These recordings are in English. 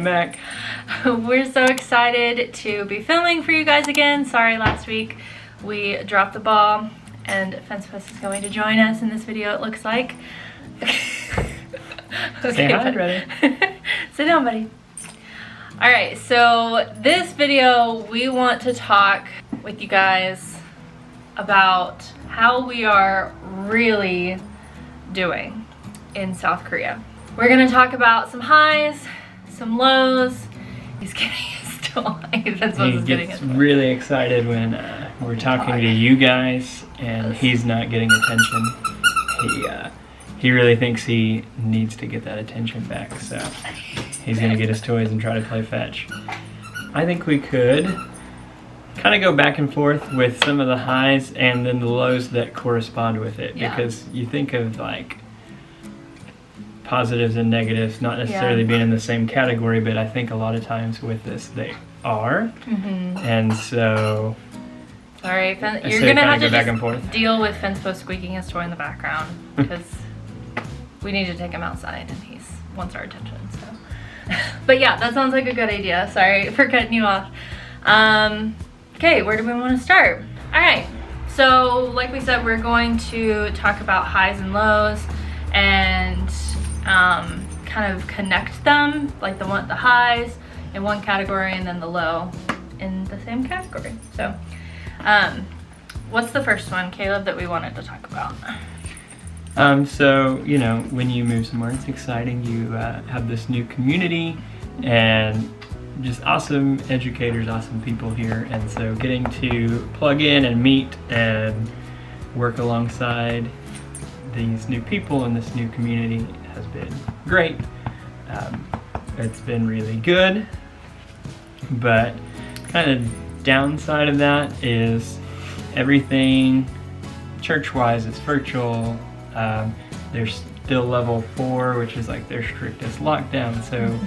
back. We're so excited to be filming for you guys again. Sorry, last week we dropped the ball, and Fencepost is going to join us in this video, it looks like. Okay, say hi, brother. Sit down, buddy. Alright, so this video we want to talk with you guys about how we are really doing in South Korea. We're going to talk about some highs, some lows. He's getting his stool. He gets really excited when we're talking to you guys and he's not getting attention. He really thinks he needs to get that attention back, so he's going to get his toys and try to play fetch. I think we could kind of go back and forth with some of the highs and then the lows that correspond with it, because you think of like positives and negatives not necessarily being in the same category, but I think a lot of times with this they are. And so sorry, you're gonna have to just deal with Fencepost squeaking his toy in the background because we need to take him outside and he wants our attention. So but yeah, that sounds like a good idea. Sorry for cutting you off. Okay, where do we want to start? All right, so like we said, we're going to talk about highs and lows and kind of connect them, like the highs in one category and then the low in the same category. So what's the first one, Caleb, that we wanted to talk about? So, you know, when you move somewhere, it's exciting. You have this new community and just awesome educators, awesome people here. And so getting to plug in and meet and work alongside these new people in this new community has been great. It's been really good, but kind of downside of that is everything church-wise is virtual. There's still level 4, which is like their strictest lockdown, so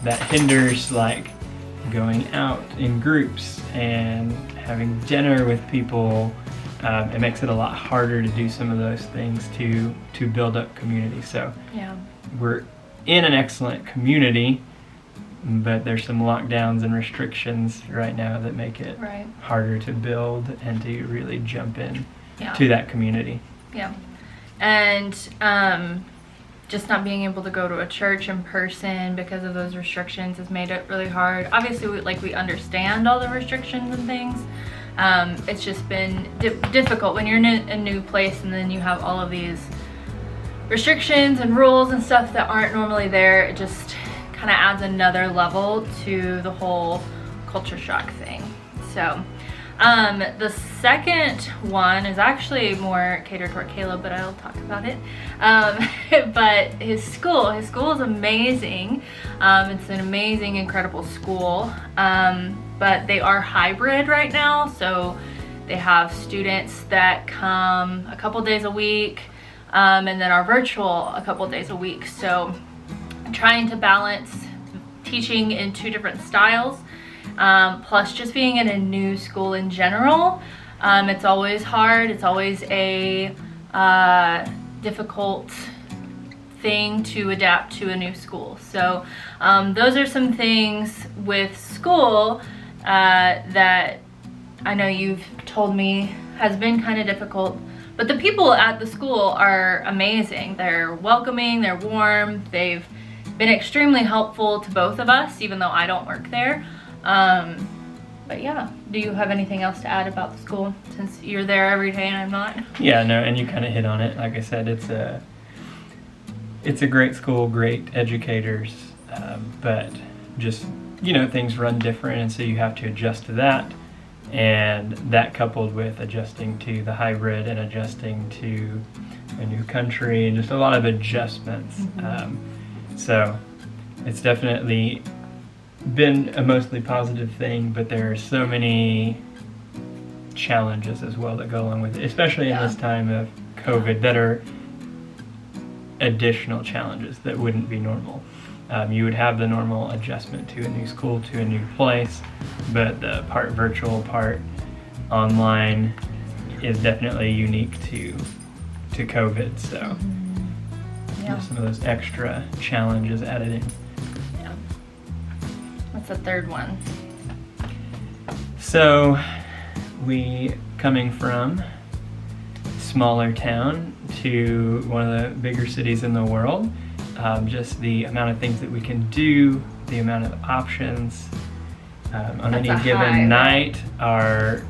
that hinders like going out in groups and having dinner with people. It makes it a lot harder to do some of those things to build up community. So we're in an excellent community, but there's some lockdowns and restrictions right now that make it harder to build and to really jump in to that community. And just not being able to go to a church in person because of those restrictions has made it really hard. Obviously, we understand all the restrictions and things. It's just been difficult when you're in a new place and then you have all of these restrictions and rules and stuff that aren't normally there. It just kind of adds another level to the whole culture shock thing. So the second one is actually more catered toward Caleb, but I'll talk about it. But his school is amazing. It's an amazing, incredible school. But they are hybrid right now, so they have students that come a couple days a week and then are virtual a couple days a week. So trying to balance teaching in 2 different styles, plus just being in a new school in general. It's always hard. It's always a difficult thing to adapt to a new school. So those are some things with school that I know you've told me has been kind of difficult, but the people at the school are amazing. They're welcoming, they're warm, they've been extremely helpful to both of us, even though I don't work there. But yeah, do you have anything else to add about the school since you're there every day and I'm not? Yeah, no, and you kind of hit on it. Like I said, it's a great school, great educators, but just, you know, things run different, and so you have to adjust to that, and that coupled with adjusting to the hybrid and adjusting to a new country and just a lot of adjustments. So it's definitely been a mostly positive thing, but there are so many challenges as well that go along with it, especially in this time of COVID, that are additional challenges that wouldn't be normal. You would have the normal adjustment to a new school, to a new place, but the part virtual, part online is definitely unique to COVID. So there's some of those extra challenges added in. What's the third one? So we coming from smaller town to one of the bigger cities in the world, just the amount of things that we can do, the amount of options on any given night are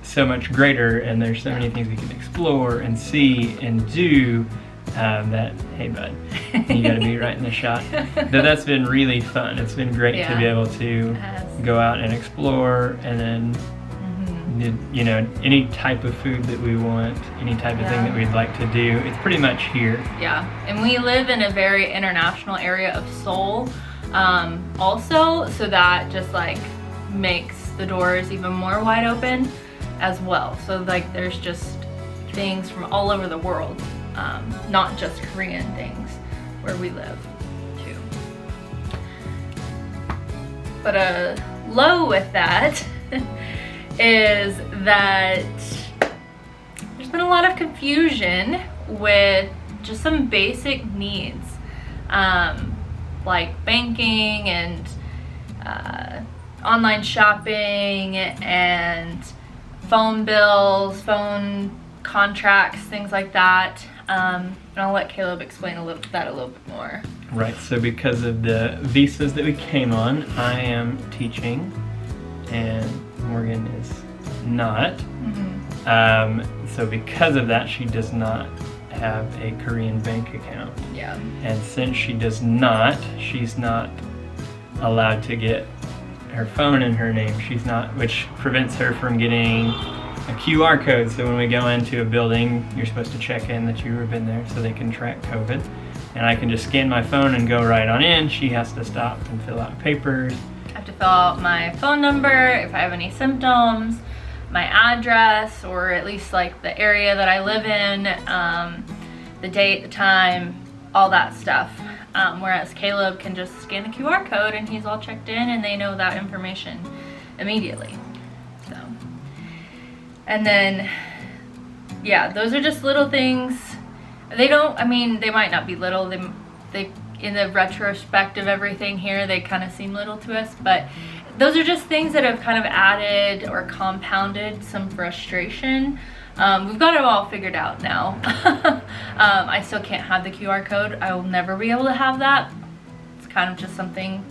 so much greater, and there's so many things we can explore and see and do that, hey bud, you gotta be right in the shot. That's been really fun. It's been great to be able to go out and explore, and then you know, any type of food that we want, any type of thing that we'd like to do, it's pretty much here. Yeah, and we live in a very international area of Seoul also, so that just like makes the doors even more wide open as well. So like there's just things from all over the world, not just Korean things where we live too. But a low with that is that there's been a lot of confusion with just some basic needs, like banking and online shopping and phone bills, phone contracts, things like that. And I'll let Caleb explain a little bit more. Right, so because of the visas that we came on, I am teaching and Morgan is not. So because of that, she does not have a Korean bank account. Yeah. And since she does not, she's not allowed to get her phone in her name. She's not, which prevents her from getting a QR code. So when we go into a building, you're supposed to check in that you've been there so they can track COVID. And I can just scan my phone and go right on in. She has to stop and fill out papers. I have to fill out my phone number, if I have any symptoms, my address, or at least like the area that I live in, the date, the time, all that stuff. Whereas Caleb can just scan a QR code and he's all checked in and they know that information immediately. So, and then, yeah, those are just little things. They don't, I mean, they might not be little. They in the retrospect of everything here, they kind of seem little to us, but those are just things that have kind of added or compounded some frustration. We've got it all figured out now. I still can't have the QR code. I will never be able to have that. It's kind of just something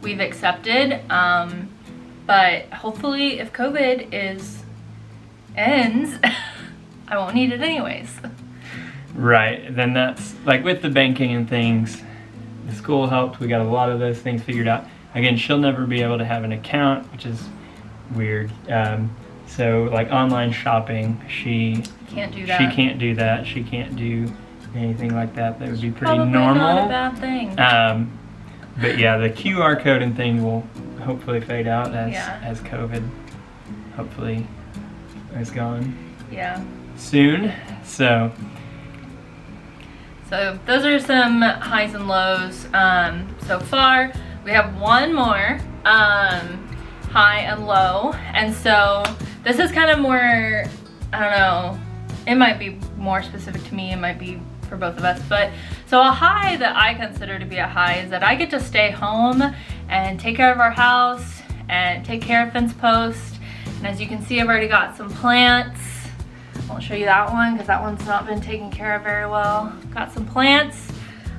we've accepted. But hopefully if COVID ends, I won't need it anyways. Right, then that's, like with the banking and things, the school helped. We got a lot of those things figured out. Again, she'll never be able to have an account, which is weird. So like online shopping, she can't do that. She can't do that. She can't do anything like that. That would be pretty Probably normal. Not a bad thing. But yeah, the QR code and thing will hopefully fade out as COVID hopefully is gone. Yeah. Soon. So those are some highs and lows so far. We have one more high and low, and so this is kind of more, I don't know, it might be more specific to me, it might be for both of us, but so a high that I consider to be a high is that I get to stay home and take care of our house and take care of fence post. And as you can see, I've already got some plants. I won't show you that one because that one's not been taken care of very well. Got some plants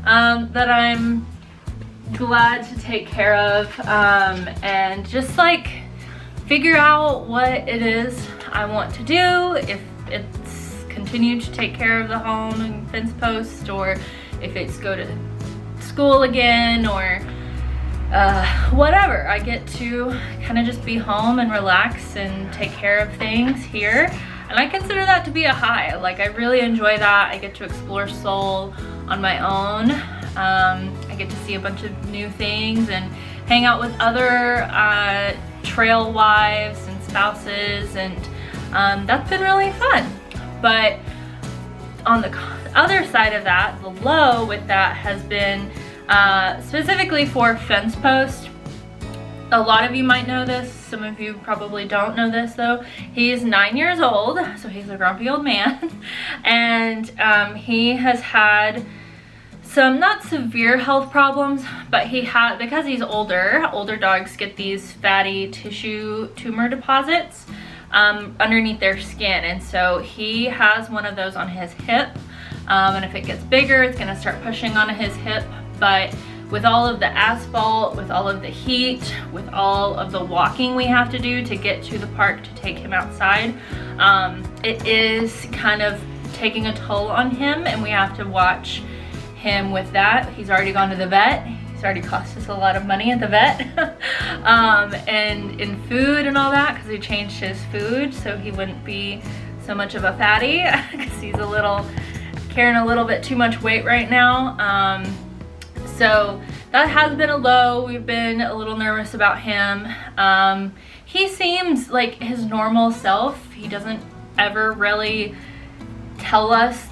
that I'm glad to take care of, and just like figure out what it is I want to do, if it's continue to take care of the home and fence post, or if it's go to school again, or whatever. I get to kind of just be home and relax and take care of things here, and I consider that to be a high. Like, I really enjoy that. I get to explore Seoul on my own. I get to see a bunch of new things and hang out with other trail wives and spouses, and that's been really fun. But on the other side of that, the low with that has been specifically for fence post. A lot of you might know this, some of you probably don't know this though. He's 9 years old, so he's a grumpy old man, and he has had some not severe health problems, but he had, because he's older dogs get these fatty tissue tumor deposits underneath their skin, and so he has one of those on his hip, and if it gets bigger it's going to start pushing on his hip. But with all of the asphalt, with all of the heat, with all of the walking we have to do to get to the park to take him outside, it is kind of taking a toll on him, and we have to watch him with that. He's already gone to the vet. He's already cost us a lot of money at the vet. And in food and all that, because we changed his food so he wouldn't be so much of a fatty, because he's carrying a little bit too much weight right now. So that has been a low. We've been a little nervous about him. He seems like his normal self. He doesn't ever really tell us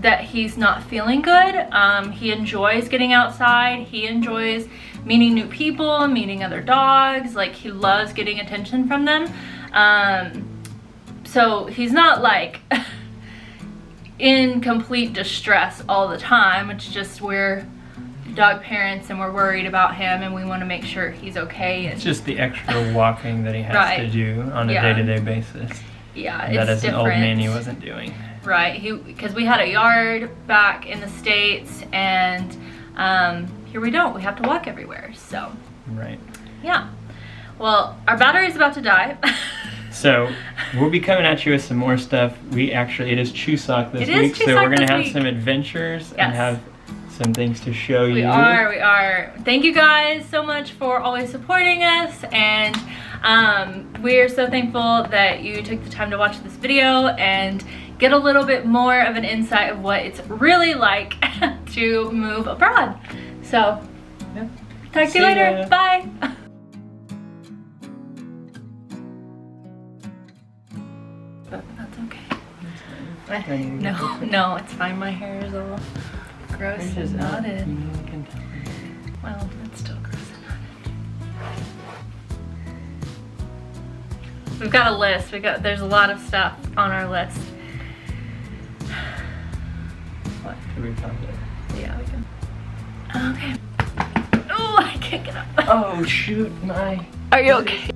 that he's not feeling good. He enjoys getting outside. He enjoys meeting new people, meeting other dogs. Like, he loves getting attention from them. So he's not like in complete distress all the time. It's just we're dog parents and we're worried about him and we want to make sure he's okay. It's just the extra walking that he has Right. to do on a day-to-day basis. Yeah, That it's as an old different. man he wasn't doing. Right, because we had a yard back in the States, and here we don't. We have to walk everywhere, so. Right. Yeah. Well, our battery is about to die. So we'll be coming at you with some more stuff. It is Chuseok this week, so we're gonna have some adventures and have some things to show you. We are. Thank you guys so much for always supporting us, and we're so thankful that you took the time to watch this video and get a little bit more of an insight of what it's really like to move abroad. So, talk to you later. Ya. Bye. But that's okay. No, it's fine. My hair is all gross and knotted. Well, it's still gross and knotted. We've got a list. There's a lot of stuff on our list. What? We found it. Yeah, we can. Okay. Oh, I can't get up. Oh shoot, my. Are you okay?